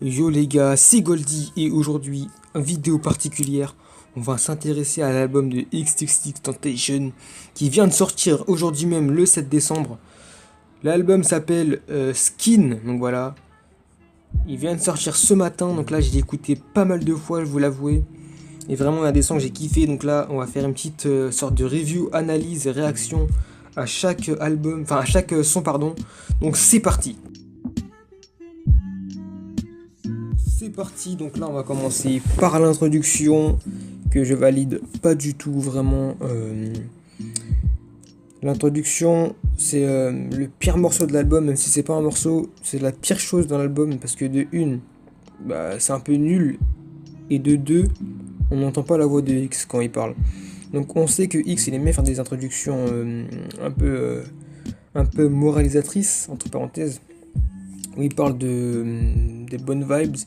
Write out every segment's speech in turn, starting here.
Yo les gars, c'est Goldie et aujourd'hui, en vidéo particulière, on va s'intéresser à l'album de XXXTentacion qui vient de sortir aujourd'hui même le 7 décembre. L'album s'appelle Skin, donc voilà. Il vient de sortir ce matin, donc là j'ai écouté pas mal de fois, je vous l'avouer. Et vraiment il y a des sons que j'ai kiffé, donc là on va faire une petite sorte de review, analyse et réaction à chaque album, enfin à chaque son pardon. Donc c'est parti. C'est parti, donc là on va commencer par l'introduction que je valide pas du tout vraiment. L'introduction c'est le pire morceau de l'album, même si c'est pas un morceau, c'est la pire chose dans l'album parce que de une, bah, c'est un peu nul et de deux, on n'entend pas la voix de X quand il parle. Donc on sait que X il aimait faire des introductions un peu moralisatrices entre parenthèses où il parle des bonnes vibes.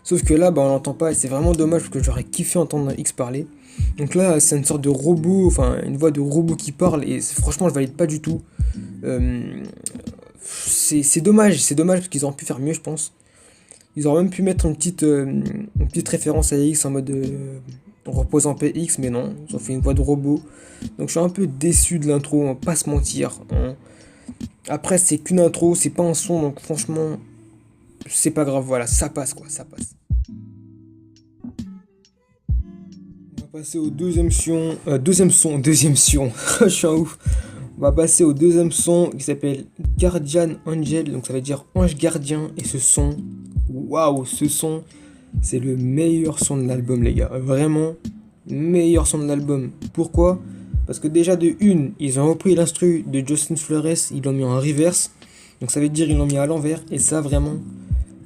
Sauf que là, bah, on l'entend pas et c'est vraiment dommage parce que j'aurais kiffé entendre X parler. Donc là, c'est une sorte de robot, enfin une voix de robot qui parle et franchement, je valide pas du tout. Euh, c'est dommage, parce qu'ils auraient pu faire mieux, je pense. Ils auraient même pu mettre une petite référence à X en mode on repose en paix X, mais non, ils ont fait une voix de robot. Donc je suis un peu déçu de l'intro, on va pas se mentir, hein. Après, c'est qu'une intro, c'est pas un son, donc franchement, c'est pas grave, voilà, ça passe quoi, ça passe. On va passer au deuxième son, je suis un ouf. On va passer au deuxième son qui s'appelle Guardian Angel, donc ça veut dire ange gardien, et ce son, waouh, ce son, c'est le meilleur son de l'album les gars, vraiment, meilleur son de l'album. Pourquoi? Parce que déjà de une, ils ont repris l'instru de Justin Flores, ils l'ont mis en reverse, donc ça veut dire ils l'ont mis à l'envers, et ça vraiment,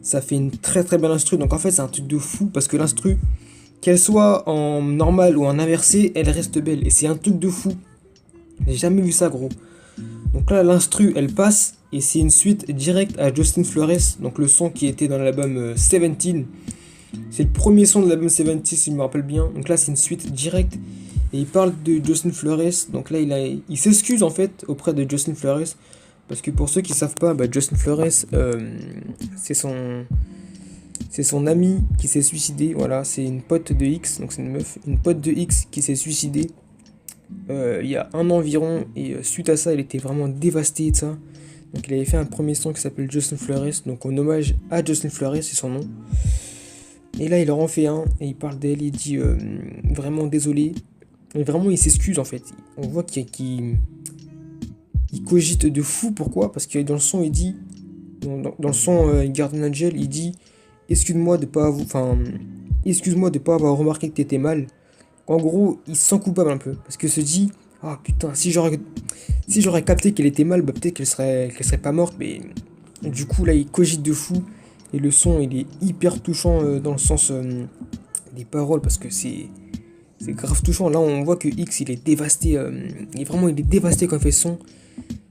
ça fait une très très belle instru, donc en fait c'est un truc de fou, parce que l'instru, qu'elle soit en normal ou en inversé, elle reste belle. Et c'est un truc de fou. J'ai jamais vu ça, gros. Donc là, l'instru, elle passe. Et c'est une suite directe à Justin Flores. Donc le son qui était dans l'album 17. C'est le premier son de l'album 17, si je me rappelle bien. Donc là, c'est une suite directe. Et il parle de Justin Flores. Donc là, il s'excuse en fait auprès de Justin Flores. Parce que pour ceux qui savent pas, bah, Justin Flores, c'est son, c'est son ami qui s'est suicidé, voilà, c'est une pote de X, donc c'est une meuf, une pote de X qui s'est suicidée il y a un an environ, et suite à ça, elle était vraiment dévastée de ça. Donc il avait fait un premier son qui s'appelle Justin Flores, donc en hommage à Justin Flores, c'est son nom. Et là, il en refait un, et il parle d'elle, il dit vraiment désolé. Et vraiment, il s'excuse en fait. On voit il cogite de fou, pourquoi? Parce que dans le son, il dit, dans le son Guardian Angel, il dit excuse-moi de pas avoir, enfin, excuse-moi de pas avoir remarqué que t'étais mal. En gros, il se sent coupable un peu parce que se dit ah putain, si j'aurais capté qu'elle était mal, bah peut-être qu'elle serait pas morte, mais du coup là il cogite de fou et le son il est hyper touchant dans le sens des paroles parce que c'est grave touchant. Là on voit que X il est dévasté, il est dévasté quand il fait ce son.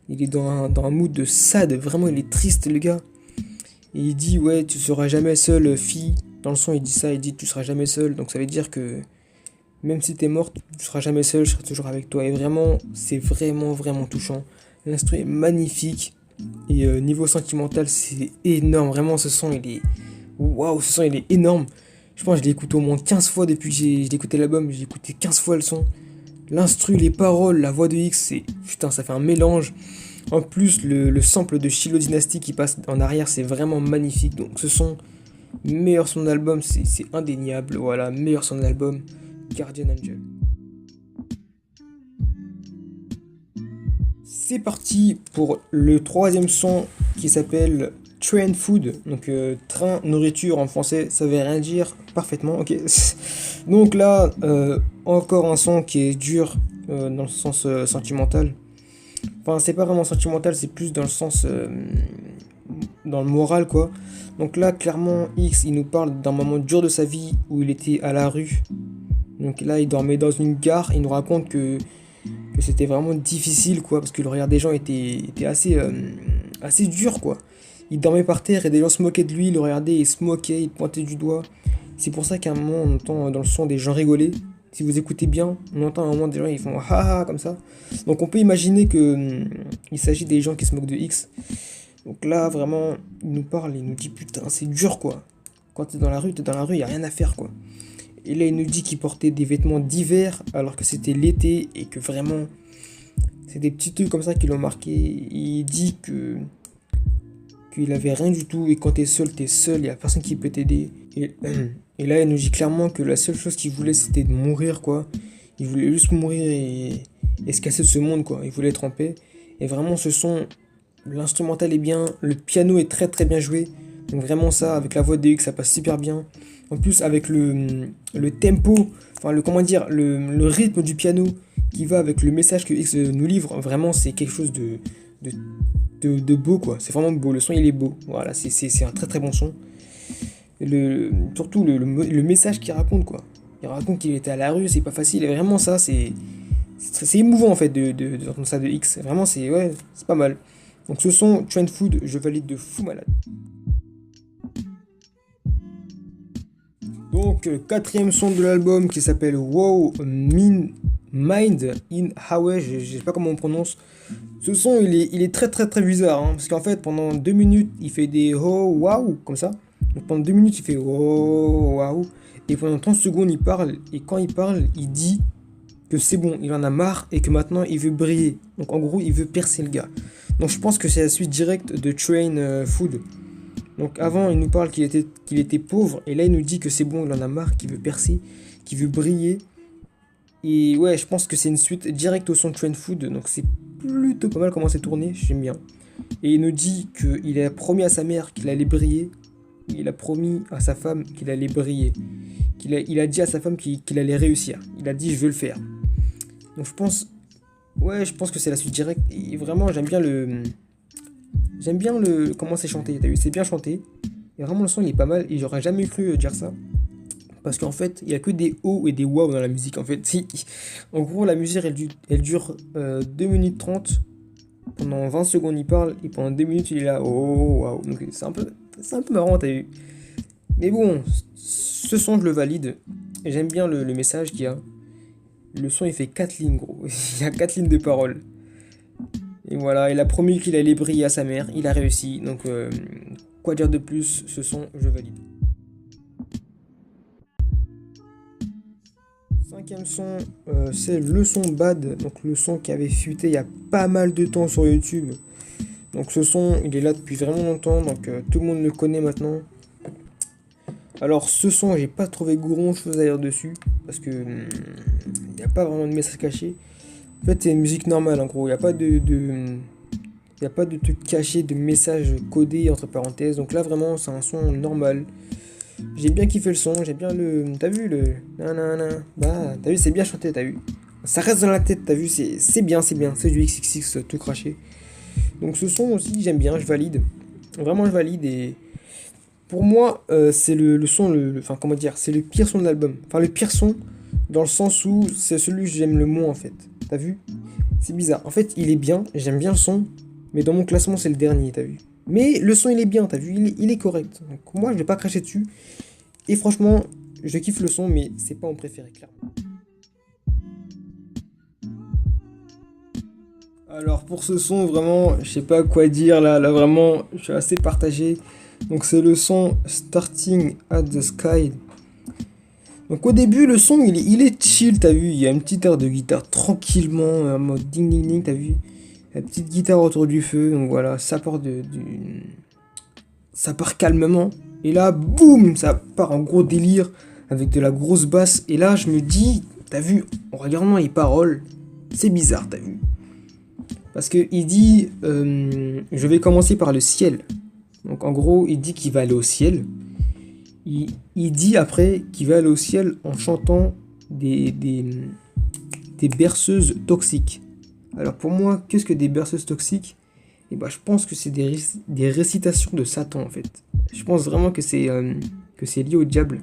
Il est dans un mood de sad, vraiment il est triste le gars. Et il dit ouais tu seras jamais seule fille. Dans le son il dit ça, il dit tu seras jamais seule. Donc ça veut dire que même si t'es morte, tu seras jamais seule, je serai toujours avec toi. Et vraiment, c'est vraiment vraiment touchant. L'instru est magnifique. Et niveau sentimental, c'est énorme. Vraiment ce son il est. Waouh, ce son il est énorme. Je pense que je l'ai écouté au moins 15 fois depuis que j'ai écouté l'album, j'ai écouté 15 fois le son. L'instru, les paroles, la voix de X, c'est. Putain, ça fait un mélange. En plus, le sample de Shiloh Dynasty qui passe en arrière, c'est vraiment magnifique. Donc ce son, meilleur son d'album, c'est indéniable. Voilà, meilleur son d'album, Guardian Angel. C'est parti pour le troisième son qui s'appelle Train Food. Donc train, nourriture en français, ça veut rien dire parfaitement. Ok. Donc là, encore un son qui est dur dans le sens sentimental. Enfin, c'est pas vraiment sentimental, c'est plus dans le sens dans le moral quoi. Donc là, clairement, X, il nous parle d'un moment dur de sa vie où il était à la rue. Donc là, il dormait dans une gare. Il nous raconte que c'était vraiment difficile, quoi, parce que le regard des gens était assez dur, quoi. Il dormait par terre et des gens se moquaient de lui. Il le regardait, il se moquait, il pointait du doigt. C'est pour ça qu'à un moment, on entend dans le son des gens rigoler. Si vous écoutez bien, on entend à un moment des gens ils font ha ha comme ça. Donc on peut imaginer que il s'agit des gens qui se moquent de X. Donc là, vraiment, il nous parle, il nous dit putain, c'est dur quoi. Quand t'es dans la rue, il n'y a rien à faire, quoi. Et là, il nous dit qu'il portait des vêtements d'hiver alors que c'était l'été et que vraiment, c'est des petits trucs comme ça qui l'ont marqué. Il dit qu'il avait rien du tout et quand t'es seul, il n'y a personne qui peut t'aider. Et là, il nous dit clairement que la seule chose qu'il voulait, c'était de mourir, quoi. Il voulait juste mourir et se casser de ce monde, quoi. Il voulait être en paix. Et vraiment, ce son, l'instrumental est bien, le piano est très très bien joué. Donc vraiment ça, avec la voix de DX, ça passe super bien. En plus, avec le tempo, enfin comment dire, le rythme du piano qui va avec le message que X nous livre, vraiment c'est quelque chose de beau, quoi. C'est vraiment beau, le son il est beau. Voilà, c'est un très très bon son. Et surtout le message qu'il raconte, quoi. Il raconte qu'il était à la rue, c'est pas facile. Et vraiment ça, c'est émouvant en fait d'entendre ça de X. Vraiment ouais, c'est pas mal. Donc ce son, Trend Food, je valide de fou malade. Donc quatrième son de l'album qui s'appelle Wow Mind in Hawaii, je sais pas comment on prononce. Ce son il est très très très bizarre, hein, parce qu'en fait pendant 2 minutes il fait des oh wow comme ça. Donc pendant 2 minutes il fait oh wow. Et pendant 30 secondes il parle, et quand il parle il dit que c'est bon, il en a marre et que maintenant il veut briller. Donc en gros il veut percer le gars. Donc je pense que c'est la suite directe de Train Food. Donc avant, il nous parle qu'il était pauvre, et là il nous dit que c'est bon, il en a marre, qu'il veut percer, qu'il veut briller. Et ouais, je pense que c'est une suite directe au son Train Food, donc c'est plutôt pas mal comment c'est tourné, j'aime bien. Et il nous dit qu'il a promis à sa mère qu'il allait briller, il a promis à sa femme qu'il allait briller, il a dit à sa femme qu'il allait réussir, il a dit je veux le faire. Donc je pense que c'est la suite directe, et vraiment J'aime bien comment c'est chanté, t'as vu, c'est bien chanté. Et vraiment le son il est pas mal et j'aurais jamais cru dire ça. Parce qu'en fait, il n'y a que des oh et des wow dans la musique en fait. En gros, la musique elle dure 2 minutes 30. Pendant 20 secondes il parle et pendant 2 minutes il est là. Oh wow. Donc c'est un peu marrant, t'as vu. Mais bon, ce son je le valide. Et j'aime bien le message qu'il y a. Le son il fait 4 lignes gros. Il y a 4 lignes de paroles. Et voilà, il a promis qu'il allait briller à sa mère, il a réussi, donc quoi dire de plus, ce son, je valide. Cinquième son, c'est le son Bad, donc le son qui avait fuité il y a pas mal de temps sur YouTube. Donc ce son, il est là depuis vraiment longtemps, donc tout le monde le connaît maintenant. Alors ce son, j'ai pas trouvé grand chose à dire dessus, parce que il n'y a pas vraiment de message caché. En fait, c'est une musique normale en gros, il n'y a pas y a pas de truc caché, de messages codés entre parenthèses. Donc là, vraiment, c'est un son normal. J'ai bien kiffé le son, j'ai bien le. T'as vu le. Nanana. Bah, t'as vu, c'est bien chanté, t'as vu. Ça reste dans la tête, t'as vu, c'est bien, c'est bien. C'est du XXX tout craché. Donc ce son aussi, j'aime bien, je valide. Vraiment, je valide. Et pour moi, c'est le son, enfin, comment dire, c'est le pire son de l'album. Enfin, le pire son, dans le sens où c'est celui que j'aime le moins en fait. T'as vu? C'est bizarre. En fait, il est bien, j'aime bien le son, mais dans mon classement, c'est le dernier, t'as vu? Mais le son, il est bien, t'as vu? Il est correct. Donc moi, je vais pas cracher dessus. Et franchement, je kiffe le son, mais c'est pas mon préféré, clairement. Alors pour ce son, vraiment, je sais pas quoi dire là vraiment, je suis assez partagé. Donc c'est le son Starting at the Sky. Donc au début, le son, il est chill, t'as vu, il y a une petite air de guitare tranquillement, en mode ding ding ding, t'as vu. La petite guitare autour du feu, donc voilà, ça part calmement. Et là, boum, ça part en gros délire, avec de la grosse basse. Et là, je me dis, t'as vu, en regardant les paroles, c'est bizarre, t'as vu. Parce que il dit, je vais commencer par le ciel. Donc en gros, il dit qu'il va aller au ciel. Il dit après qu'il va aller au ciel en chantant des berceuses toxiques. Alors pour moi, qu'est-ce que des berceuses toxiques? Et bah je pense que c'est des récitations de Satan en fait. Je pense vraiment que c'est lié au diable.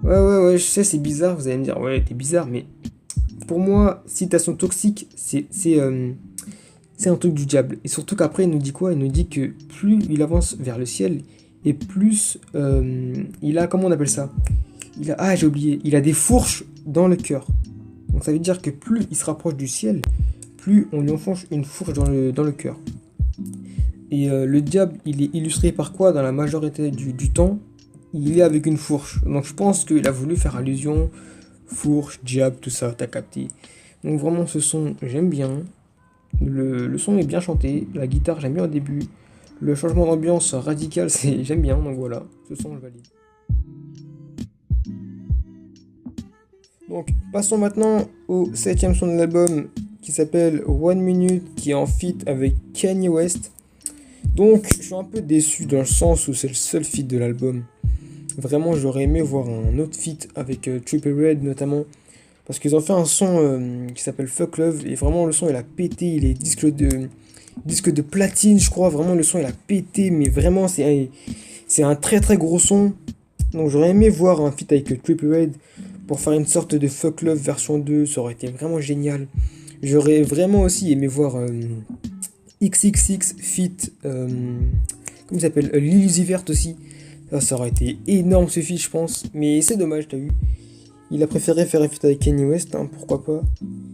Ouais, je sais, c'est bizarre, vous allez me dire, ouais, t'es bizarre, mais pour moi, citation toxique, c'est un truc du diable. Et surtout qu'après, il nous dit quoi? Il nous dit que plus il avance vers le ciel, et plus il a, comment on appelle ça? J'ai oublié, il a des fourches dans le cœur. Donc ça veut dire que plus il se rapproche du ciel, plus on lui enfonce une fourche dans le cœur. Et le diable, il est illustré par quoi dans la majorité du temps? il est avec une fourche. Donc je pense qu'il a voulu faire allusion, fourche, jab, tout ça, t'as capté. Donc vraiment ce son, j'aime bien. Le son est bien chanté, la guitare j'aime bien au début. Le changement d'ambiance radical, j'aime bien, donc voilà, ce son je valide. Donc passons maintenant au septième son de l'album qui s'appelle One Minute, qui est en feat avec Kanye West. Donc je suis un peu déçu dans le sens où c'est le seul feat de l'album. Vraiment j'aurais aimé voir un autre feat avec Trippie Redd notamment. Parce qu'ils ont fait un son qui s'appelle Fuck Love et vraiment le son il a pété, il est disque de platine je crois, vraiment le son il a pété mais vraiment c'est un très très gros son. Donc j'aurais aimé voir un feat avec Trippie Redd pour faire une sorte de Fuck Love version 2, ça aurait été vraiment génial. J'aurais vraiment aussi aimé voir XXX feat, comment il s'appelle, Lil Uzi Vert aussi. Ça aurait été énorme ce feat je pense, mais c'est dommage t'as vu. Il a préféré faire un feat avec Kanye West, hein, pourquoi pas.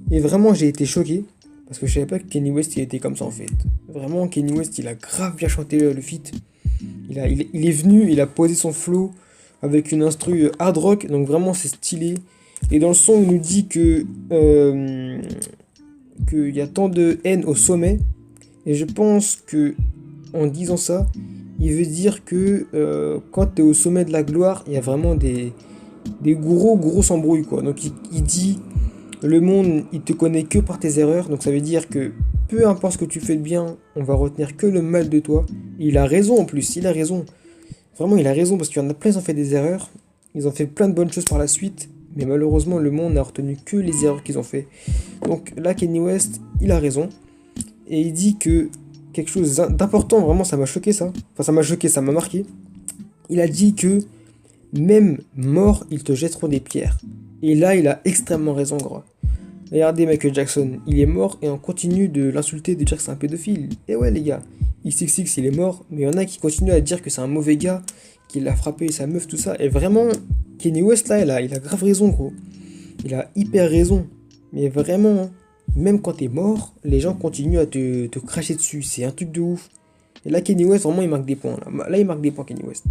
Et vraiment, j'ai été choqué, parce que je savais pas que Kanye West il était comme ça en fait. Vraiment, Kanye West il a grave bien chanté le feat. Il est venu, il a posé son flow avec une instru hard rock, donc vraiment c'est stylé. Et dans le son, il nous dit qu'il y a tant de haine au sommet. Et je pense que en disant ça, il veut dire que quand tu es au sommet de la gloire, il y a vraiment des gros embrouilles quoi. Donc il dit le monde il te connaît que par tes erreurs, donc ça veut dire que peu importe ce que tu fais de bien, on va retenir que le mal de toi. Et il a raison en plus, il a raison. Vraiment il a raison parce qu'il y en a plein qui ont fait des erreurs, ils ont fait plein de bonnes choses par la suite, mais malheureusement le monde n'a retenu que les erreurs qu'ils ont fait. Donc là Kanye West, il a raison et il dit que quelque chose d'important, vraiment ça m'a choqué ça. Enfin ça m'a choqué, ça m'a marqué. Il a dit que même mort, ils te jetteront des pierres. Et là, il a extrêmement raison, gros. Regardez Michael Jackson, il est mort et on continue de l'insulter, de dire que c'est un pédophile. Et ouais, les gars, XXX, il est mort, mais il y en a qui continuent à dire que c'est un mauvais gars, qu'il a frappé sa meuf, tout ça. Et vraiment, Kanye West, là, il a grave raison, gros. Il a hyper raison. Mais vraiment, hein, même quand t'es mort, les gens continuent à te cracher dessus. C'est un truc de ouf. Et là, Kanye West, vraiment, il marque des points. Là il marque des points, Kanye West.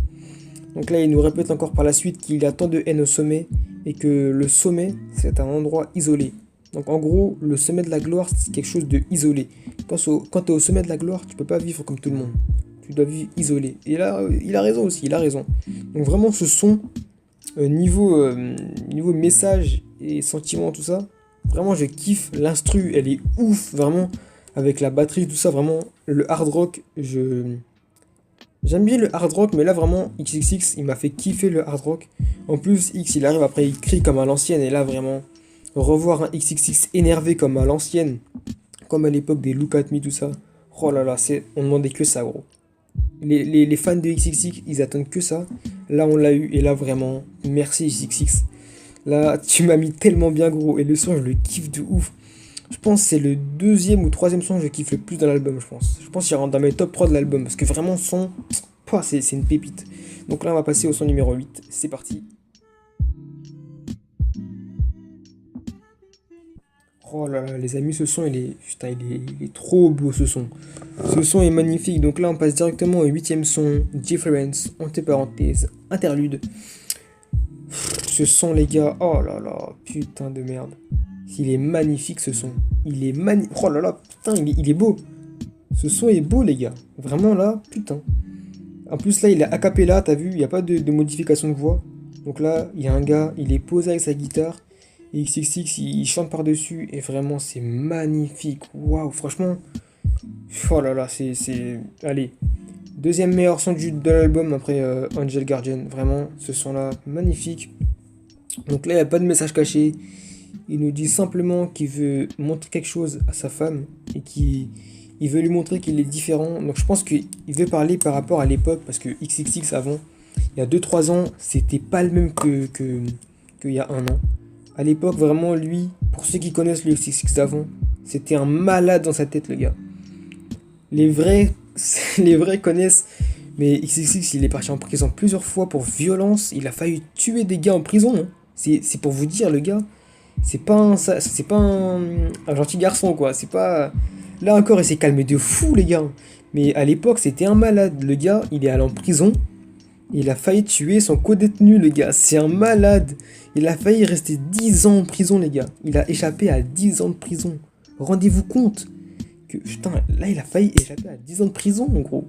Donc là, il nous répète encore par la suite qu'il y a tant de haine au sommet et que le sommet, c'est un endroit isolé. Donc en gros, le sommet de la gloire, c'est quelque chose de isolé. Quand tu es au sommet de la gloire, tu peux pas vivre comme tout le monde. Tu dois vivre isolé. Et là, il a raison aussi, il a raison. Donc vraiment, ce son, niveau message et sentiment, tout ça, vraiment, je kiffe. L'instru, elle est ouf, vraiment. Avec la batterie, tout ça, vraiment. Le hard rock, j'aime bien le hard rock, mais là vraiment, XXX, il m'a fait kiffer le hard rock. En plus, X, il arrive après, il crie comme à l'ancienne, et là vraiment, revoir un XXX énervé comme à l'ancienne, comme à l'époque des Look At Me, tout ça, oh là là, on demandait que ça, gros. Les fans de XXX, ils attendent que ça. Là, on l'a eu, et là vraiment, merci XXX. Là, tu m'as mis tellement bien, gros, et le son, je le kiffe de ouf. Je pense que c'est le deuxième ou troisième son que je kiffe le plus dans l'album, je pense. Je pense qu'il rentre dans mes top 3 de l'album, parce que vraiment, son, c'est une pépite. Donc là, on va passer au son numéro 8. C'est parti. Oh là là, les amis, ce son, putain, il est trop beau, ce son. Ce son est magnifique. Donc là, on passe directement au huitième son, Difference, entre parenthèses, interlude. Ce son, les gars, oh là là, putain de merde. Il est magnifique, ce son. Il est magnifique. Oh là là, putain, il est beau. Ce son est beau, les gars. Vraiment, là, putain. En plus, là, il est a cappella, t'as vu, il n'y a pas de modification de voix. Donc là, il y a un gars, il est posé avec sa guitare. Et XXX, il chante par-dessus. Et vraiment, c'est magnifique. Waouh, franchement. Oh là là, Allez. Deuxième meilleur son de l'album après Angel Guardian. Vraiment, ce son-là, magnifique. Donc là, il n'y a pas de message caché. Il nous dit simplement qu'il veut montrer quelque chose à sa femme et qu'il veut lui montrer qu'il est différent. Donc je pense qu'il veut parler par rapport à l'époque parce que XXX avant, il y a 2-3 ans, c'était pas le même qu'il y a un an. À l'époque, vraiment, lui, pour ceux qui connaissent le XXX d'avant, c'était un malade dans sa tête, le gars. Les vrais connaissent, mais XXX, il est parti en prison plusieurs fois pour violence. Il a failli tuer des gars en prison. Hein. C'est pour vous dire, le gars. C'est pas un gentil garçon, quoi. C'est pas... Là encore, il s'est calmé de fou, les gars. Mais à l'époque, c'était un malade. Le gars, il est allé en prison. Il a failli tuer son co-détenu, le gars. C'est un malade. Il a failli rester 10 ans en prison, les gars. Il a échappé à 10 ans de prison. Rendez-vous compte que, putain, là, il a failli échapper à 10 ans de prison, en gros.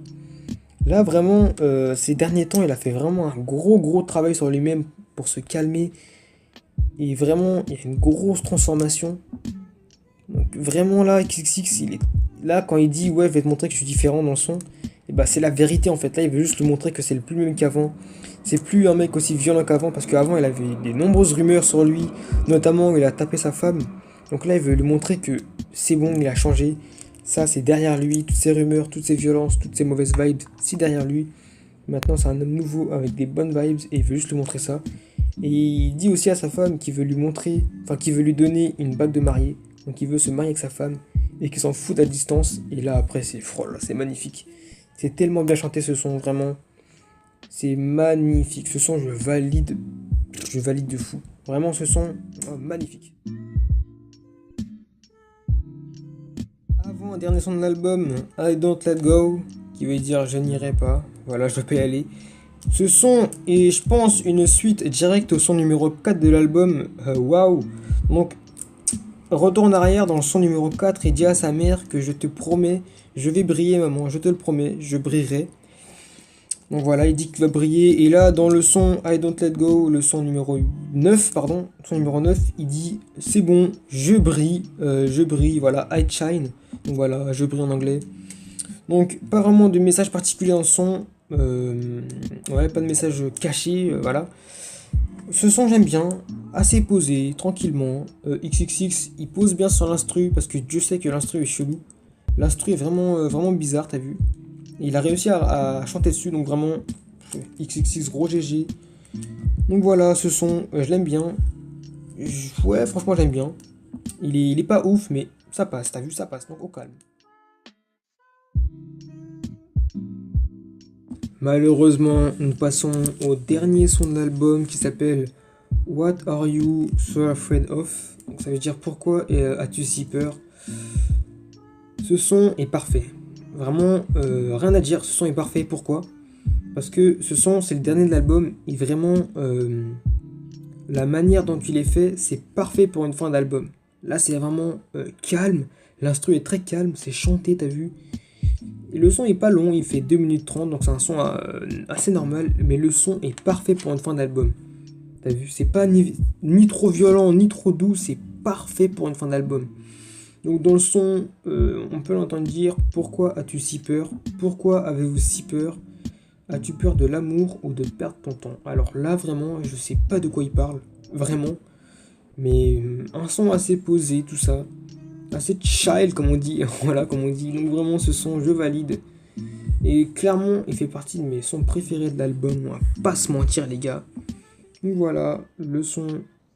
Là, vraiment, ces derniers temps, il a fait vraiment un gros travail sur lui-même pour se calmer. Et vraiment, il y a une grosse transformation. Donc, vraiment, là, XXX, il est... Là, quand il dit, ouais, je vais te montrer que je suis différent dans le son, et bah, c'est la vérité, en fait. Là, il veut juste lui montrer que c'est le plus le même qu'avant. C'est plus un mec aussi violent qu'avant, parce qu'avant, il avait des nombreuses rumeurs sur lui. Notamment, il a tapé sa femme. Donc là, il veut lui montrer que c'est bon, il a changé. Ça, c'est derrière lui. Toutes ces rumeurs, toutes ces violences, toutes ces mauvaises vibes, c'est derrière lui. Maintenant, c'est un homme nouveau avec des bonnes vibes et il veut juste lui montrer ça. Et il dit aussi à sa femme qu'il veut lui montrer, enfin qu'il veut lui donner une bague de mariée. Donc il veut se marier avec sa femme et qu'il s'en fout à distance. Et là, après, c'est magnifique. C'est tellement bien chanté ce son, vraiment. C'est magnifique. Ce son, je valide de fou. Vraiment, ce son, oh, magnifique. Avant un dernier son de l'album, I Don't Let Go, qui veut dire je n'irai pas. Voilà, je peux y aller. Ce son est, je pense, une suite directe au son numéro 4 de l'album. Waouh! Donc, retour en arrière dans le son numéro 4 et dit à sa mère que je te promets, je vais briller, maman, je te le promets, je brillerai. Donc voilà, il dit qu'il va briller. Et là, dans le son I Don't Let Go, le son numéro 9, pardon, son numéro 9, il dit c'est bon, je brille, voilà, I shine. Donc voilà, je brille en anglais. Donc, pas vraiment de message particulier dans le son. Ouais, pas de message caché, voilà. Ce son, j'aime bien, assez posé, tranquillement. XXX, il pose bien sur l'instru, parce que Dieu sait que l'instru est chelou. L'instru est vraiment bizarre, t'as vu. Et il a réussi à chanter dessus, donc vraiment, XXX, gros GG. Donc voilà, ce son, je l'aime bien. Ouais, franchement, j'aime bien. Il est pas ouf, mais ça passe, t'as vu, ça passe, donc au calme. Malheureusement, nous passons au dernier son de l'album qui s'appelle What Are You So Afraid Of? Donc ça veut dire pourquoi as-tu si peur? Ce son est parfait. Vraiment, rien à dire, ce son est parfait. Pourquoi? Parce que ce son, c'est le dernier de l'album et vraiment, la manière dont il est fait, c'est parfait pour une fin d'album. Là, c'est vraiment calme. L'instru est très calme, c'est chanté, t'as vu? Et le son est pas long, il fait 2 minutes 30, donc c'est un son assez normal, mais le son est parfait pour une fin d'album. T'as vu, c'est pas ni trop violent, ni trop doux, c'est parfait pour une fin d'album. Donc dans le son, on peut l'entendre dire « Pourquoi as-tu si peur? Pourquoi avez-vous si peur? As-tu peur de l'amour ou de perdre ton temps ?» Alors là, vraiment, je sais pas de quoi il parle, vraiment. Mais un son assez posé, tout ça. Assez child comme on dit, voilà comme on dit. Donc vraiment ce son je valide. Et clairement il fait partie de mes sons préférés de l'album, on va pas se mentir les gars. Donc voilà, le son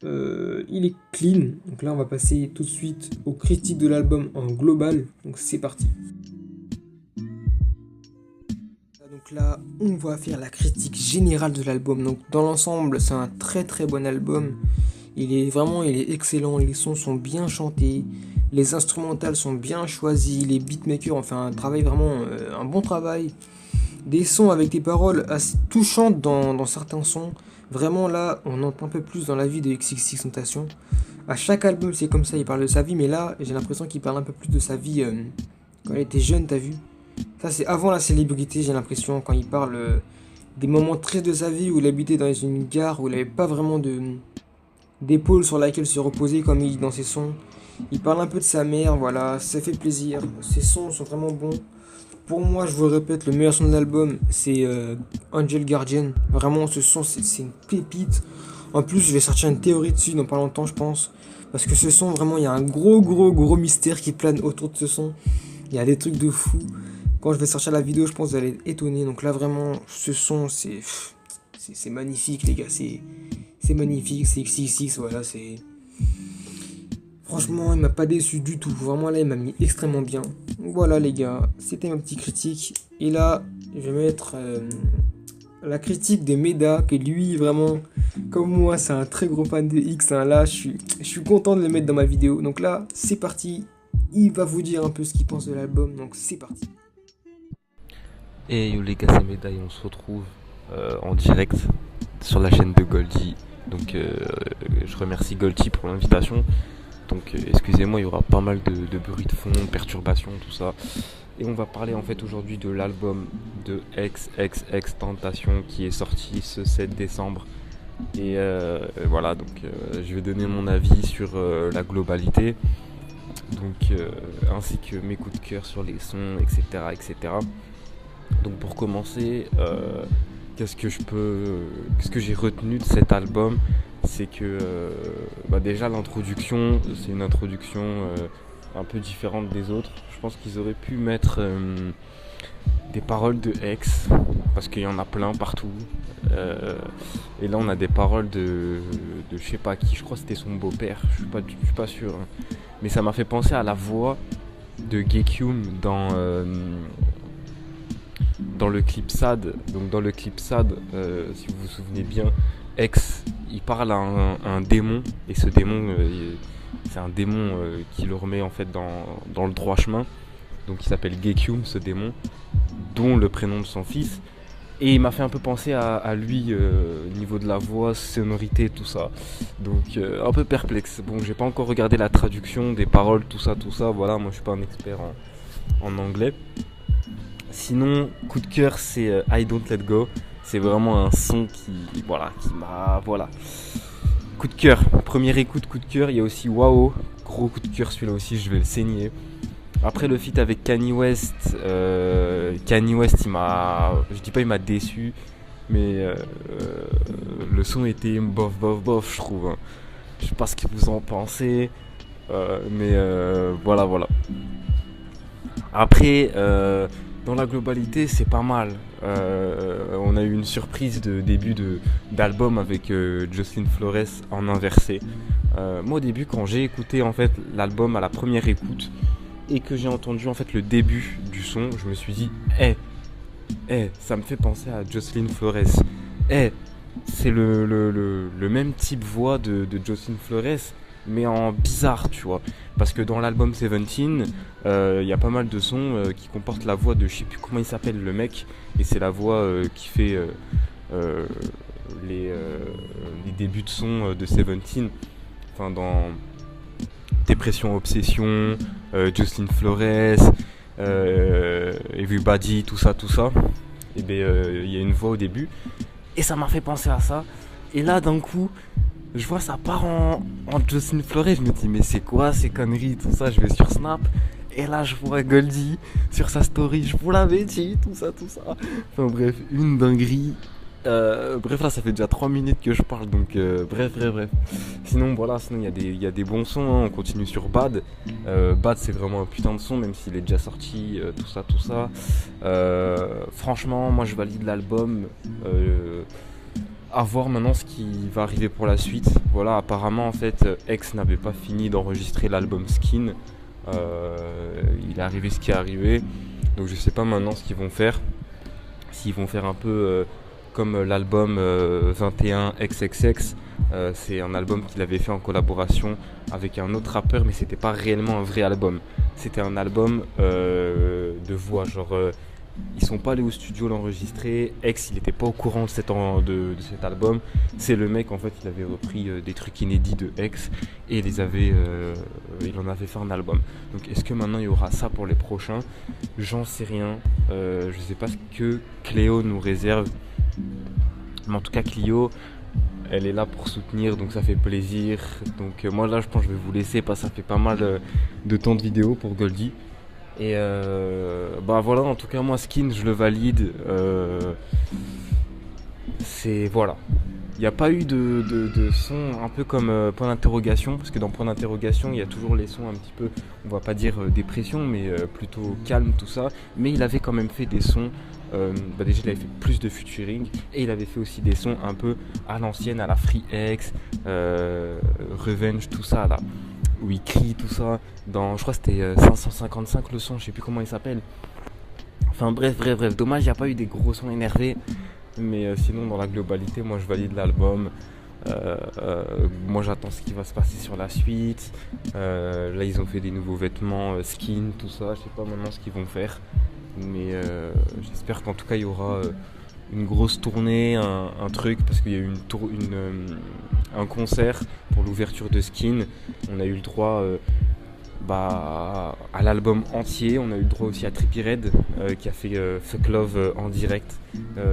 il est clean. Donc là on va passer tout de suite aux critiques de l'album en global. Donc c'est parti. Donc là on va faire la critique générale de l'album. Donc dans l'ensemble c'est un très bon album. Il est excellent, les sons sont bien chantés. Les instrumentales sont bien choisies, les beatmakers ont fait un travail vraiment, un bon travail. Des sons avec des paroles assez touchantes dans certains sons. Vraiment là, on entend un peu plus dans la vie de XXXTentacion. À chaque album, c'est comme ça, il parle de sa vie, mais là, j'ai l'impression qu'il parle un peu plus de sa vie quand il était jeune, t'as vu? Ça, c'est avant la célébrité, j'ai l'impression, quand il parle des moments tristes de sa vie où il habitait dans une gare, où il n'avait pas vraiment d'épaule sur laquelle se reposer, comme il dit dans ses sons. Il parle un peu de sa mère, voilà, ça fait plaisir. Ses sons sont vraiment bons. Pour moi, je vous le répète, le meilleur son de l'album, c'est Angel Guardian. Vraiment, ce son, c'est une pépite. En plus, je vais sortir une théorie dessus dans pas longtemps, je pense. Parce que ce son, vraiment, il y a un gros mystère qui plane autour de ce son. Il y a des trucs de fou. Quand je vais sortir la vidéo, je pense que vous allez être étonnés. Donc là, vraiment, ce son, c'est magnifique, les gars. C'est magnifique, c'est XXX, voilà, c'est... Franchement, il m'a pas déçu du tout. Vraiment, là, il m'a mis extrêmement bien. Donc voilà, les gars, c'était ma petite critique. Et là, je vais mettre la critique de Meda, que lui, vraiment, comme moi, c'est un très gros fan de X. Hein. Là, je suis content de le mettre dans ma vidéo. Donc là, c'est parti. Il va vous dire un peu ce qu'il pense de l'album. Donc c'est parti. Et yo les gars, c'est Meda et on se retrouve en direct sur la chaîne de Goldie. Donc je remercie Goldie pour l'invitation. Donc excusez-moi, il y aura pas mal de bruit de fond, perturbations, tout ça. Et on va parler en fait aujourd'hui de l'album de XXXTentacion qui est sorti ce 7 décembre. Et voilà, donc je vais donner mon avis sur la globalité, donc ainsi que mes coups de cœur sur les sons, etc. etc. Donc pour commencer, qu'est-ce que j'ai retenu de cet album? C'est que déjà l'introduction, c'est une introduction un peu différente des autres. Je pense qu'ils auraient pu mettre des paroles de ex, parce qu'il y en a plein partout. Et là on a des paroles de je sais pas qui, je crois que c'était son beau-père, je suis pas sûr, hein. Mais ça m'a fait penser à la voix de Gekyung dans le clip Sad. Donc dans le clip Sad, si vous vous souvenez bien, X il parle à un démon, et ce démon c'est un démon qui le remet en fait dans le droit chemin. Donc il s'appelle Gekyung, ce démon, dont le prénom de son fils. Et il m'a fait un peu penser à lui au niveau de la voix, sonorité, tout ça. Donc un peu perplexe. Bon, j'ai pas encore regardé la traduction des paroles, tout ça. Voilà, moi je suis pas un expert en anglais. Sinon, coup de cœur, c'est I Don't Let Go. C'est vraiment un son qui m'a... Voilà. Coup de cœur, première écoute, coup de cœur. Il y a aussi Wow, gros coup de cœur, celui-là aussi, je vais le saigner. Après le feat avec Kanye West, il m'a... Je dis pas il m'a déçu, mais le son était bof, je trouve, hein. Je sais pas ce que vous en pensez, mais voilà. Après, dans la globalité, c'est pas mal. On a eu une surprise de début d'album avec Jocelyn Flores en inversé. Moi au début, quand j'ai écouté en fait l'album à la première écoute et que j'ai entendu en fait le début du son, je me suis dit ça me fait penser à Jocelyn Flores. C'est le même type voix de Jocelyn Flores, mais en bizarre, tu vois. Parce que dans l'album 17, il y a pas mal de sons qui comportent la voix de, je sais plus comment il s'appelle le mec, et c'est la voix qui fait les débuts de son de 17. Enfin, dans Dépression, Obsession, Jocelyn Flores, Everybody, tout ça. Et bien, il y a une voix au début, et ça m'a fait penser à ça. Et là, d'un coup, je vois ça part en Jocelyn Flores, je me dis mais c'est quoi ces conneries, tout ça, je vais sur Snap, et là je vois Goldie sur sa story, je vous l'avais dit, tout ça. Enfin bref, une dinguerie. Bref, là ça fait déjà 3 minutes que je parle, donc bref. Sinon voilà, sinon il y a des bons sons, hein. On continue sur Bad. Bad c'est vraiment un putain de son, même s'il est déjà sorti, tout ça. Franchement, moi je valide l'album. À voir maintenant ce qui va arriver pour la suite. Voilà, apparemment en fait X n'avait pas fini d'enregistrer l'album Skin. Il est arrivé ce qui est arrivé. Donc je sais pas maintenant ce qu'ils vont faire. S'ils vont faire un peu comme l'album 21 XXX. C'est un album qu'il avait fait en collaboration avec un autre rappeur, mais c'était pas réellement un vrai album. C'était un album de voix, genre ils sont pas allés au studio l'enregistrer. X il était pas au courant de cet album. C'est le mec en fait, il avait repris des trucs inédits de X et il en avait fait un album. Donc est-ce que maintenant il y aura ça pour les prochains? J'en sais rien. Je sais pas ce que Cléo nous réserve. Mais en tout cas Clio, elle est là pour soutenir, donc ça fait plaisir. Donc moi là je pense que je vais vous laisser parce que ça fait pas mal de temps de vidéo pour Goldie. Et voilà, en tout cas moi Skin je le valide. C'est voilà. Il n'y a pas eu de son un peu comme point d'interrogation, parce que dans point d'interrogation il y a toujours les sons un petit peu, on va pas dire dépression, mais plutôt calme, tout ça. Mais il avait quand même fait des sons, déjà il avait fait plus de featuring, et il avait fait aussi des sons un peu à l'ancienne, à la Free X, Revenge, tout ça là, où il crie, tout ça. Je crois que c'était 555 le son, je sais plus comment il s'appelle. Enfin bref, dommage il n'y a pas eu des gros sons énervés. Mais sinon dans la globalité moi je valide l'album. Moi j'attends ce qui va se passer sur la suite. Là ils ont fait des nouveaux vêtements, skin, tout ça. Je sais pas maintenant ce qu'ils vont faire. Mais j'espère qu'en tout cas il y aura une grosse tournée, un truc, parce qu'il y a eu un concert pour l'ouverture de Skin. On a eu le droit à l'album entier. On a eu le droit aussi à Trippie Redd qui a fait Fuck Love en direct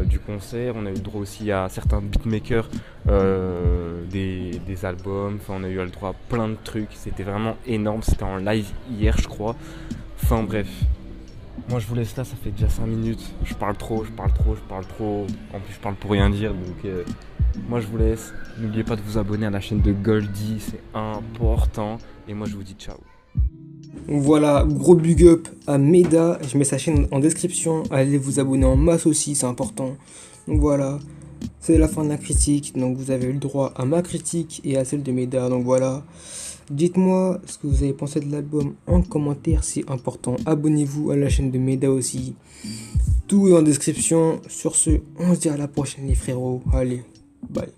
du concert. On a eu le droit aussi à certains beatmakers des albums. Enfin, on a eu le droit à plein de trucs. C'était vraiment énorme. C'était en live hier, je crois. Enfin bref. Moi je vous laisse là, ça fait déjà 5 minutes. Je parle trop. En plus je parle pour rien dire. Donc moi je vous laisse. N'oubliez pas de vous abonner à la chaîne de Goldie, c'est important. Et moi je vous dis ciao. Voilà, gros big up à Meda. Je mets sa chaîne en description. Allez vous abonner en masse aussi, c'est important. Donc voilà, c'est la fin de la critique. Donc vous avez eu le droit à ma critique et à celle de Meda. Donc voilà. Dites-moi ce que vous avez pensé de l'album en commentaire, c'est important. Abonnez-vous à la chaîne de Meda aussi. Tout est en description. Sur ce, on se dit à la prochaine les frérots. Allez, bye.